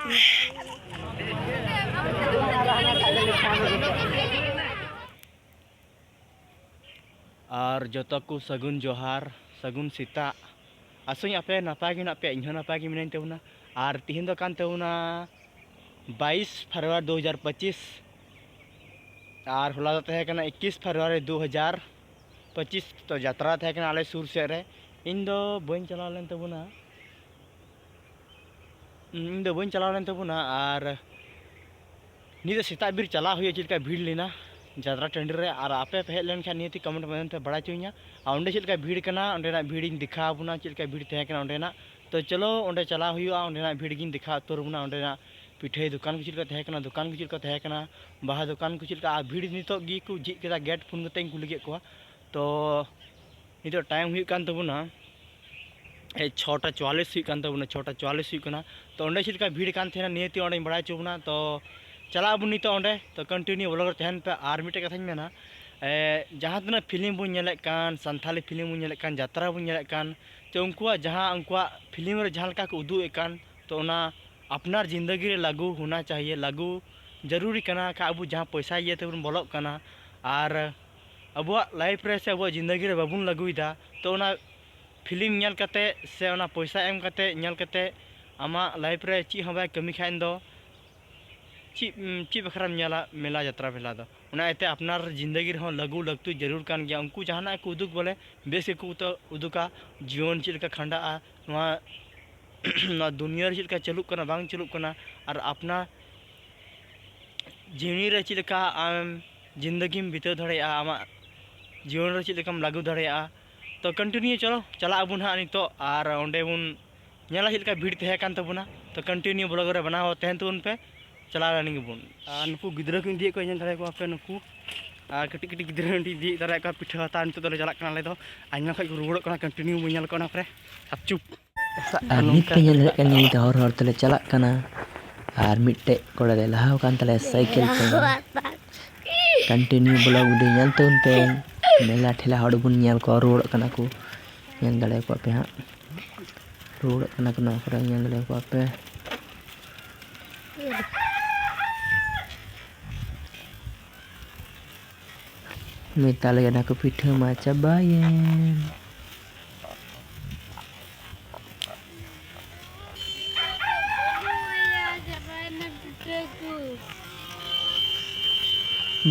और जोतो को सगुन जोहार सगुन सीता आसोई आपे नापाय गे नापे इन नापाय गे मिनाइन तबुना और तिहिन दो कान तबुना 22 फरवरी 2025 और होला दो तहे कना 21 फरवरी 2025 तो यात्रा तहे कना आले सुर से रे इन दो बइन चलाव लेन तबुना और नी सेता बीर चला हुई चलका भीड़ लेना यात्रा टंडी रे और आपे पे हेज लेन खान नियति कमेंट मध्यम ते बड़ा चुइया और ओंडे चलका भीड़ कना ओंडेना भीड़ इन दिखा बुना चलका भीड़ तहे कना ओंडेना तो चलो ओंडे चला हुआ ओंडेना भीड़ गिन दिखा तोर बुना ओंडेना पिठे दुकान को चलका तहे कना दुकान को चलका तहे कना बाहा दुकान को चलका भीड़ नितो गी को जी केदा गेट फोन कते कुली के को तो नितो टाइम हुई कान तबुना 6:44 हुई कान तबुना 6:44 हुई कना तो ओंडे चलका भीड़ कान थेना नियति ओंडे बड़ा चुबना तो चला बुन नितो ओंडे तो कंटिन्यू ब्लॉग तहन पे और मिटे कथा मेना जहाँ तना फिल्म बुन नेले कान संथाली फिल्म बुन नेले कान यात्रा बुन नेले कान तो उनकुआ जहाँ उनकुआ फिल्म रे जहाँ लका को उदू एकान तो ओना अपनार जिंदगी रे लागू होना चाहिए लागू जरूरी कना का अब जहाँ पैसा ये तबन बोलोग कना और अबुआ लाइफ रे से अबुआ जिंदगी रे बाबुन लागूइदा तो ओना फिल्म नेल कते से ओना पैसा एम कते नेल कते आमा लाइफ रे ची हबाय कमी खाइन दो ची बखरा मेला यात्रा भेला दो उना एते अपनार जिंदगी रे लागू लगतु जरूर कान गया उनको जहाना को उदुक बोले बेस को तो उदुका जीवन चिलका खंडा ना दुनिया रे चिलका चलुक कना बांग चलुक कना और अपना जीवनी रे चिलका आम जिंदगी में बिताव दड़ेया आमा जीवन रे चिलकाम लागू दड़ेया तो कंटिन्यू चलो चला अबुन हा नितो और ओंडे बुन नेला चिलका भीड़ तहे कान तबुना तो कंटिन्यू ब्लॉग रे बनाओ तहन तुन पे चला रानी बुन नुकु गिद्रा को दिए को इन धरे को आपे नुकु कटी कटी गिद्रा दिए धरे को पिठा हता नितो दले चला कना ले दो आइना खय को रुवड़ कना कंटिन्यू मुnyal कना प्रे सब चुप नित पे नेल कन नि हर हर तले चला कना और मिट्टे कोड़ा दे लहाव कान तले साइकिल पे कंटिन्यू ब्लॉग उडी नेल तुन पे मेला ठेला हड़ बुन नेल को रुवड़ कना को नेल दले को पे हा रुवड़ कना को ना करे नेल दले को पे मिताल गना को पिठा मा चाबायेन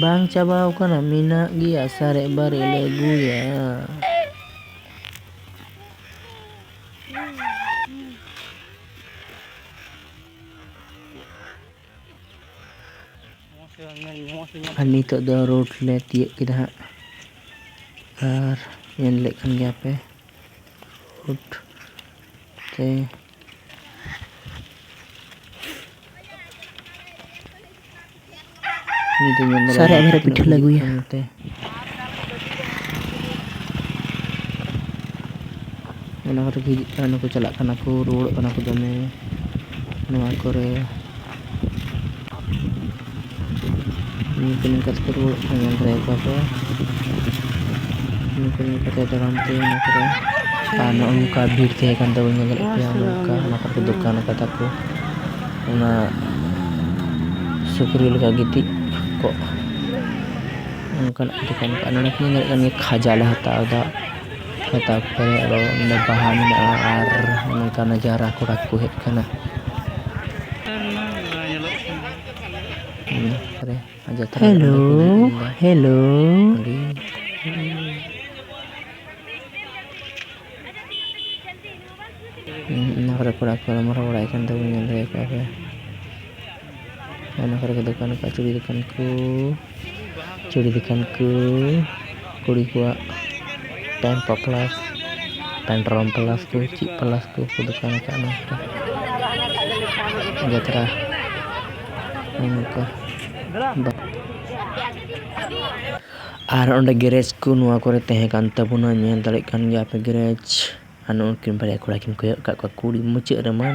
bang cabaw kana mina gia sare bare legu ya नितो दो रोड ले तिए किदा और yen ले kan गया पे रोड ते सारे मेरा पिठा लगू है ओना को गिज काना को चला काना को रोड काना को दमे नवा करे निकन कस को रोड काना करे बाबा निकन कते दराम ते न करे काना उनका भीड़ थे कान दो नेल पे उनका ना को दुकान कता को ओना सुकरी लगा गिती को उनका दुकान का ननक ने खजा ले हताव दा हताव करे और ने बाहर में और उनका नजारा को रखो है कना अरे हेलो हेलो ना करे कोड़ा को मरा उड़ाई kan तो नेल रे का ana करे दुकान का चूड़ी दुकान को कुड़ी को टाइम प्लस पेंट्रोल प्लस को ची प्लस को दुकान का ना यात्रा उनका और ओंडे गैरेज को नुआ करे तहे कान तबुना नेल दले कान गया पे गैरेज अनु किन बरे कोड़ा किन को का कुड़ी मुचे रे मान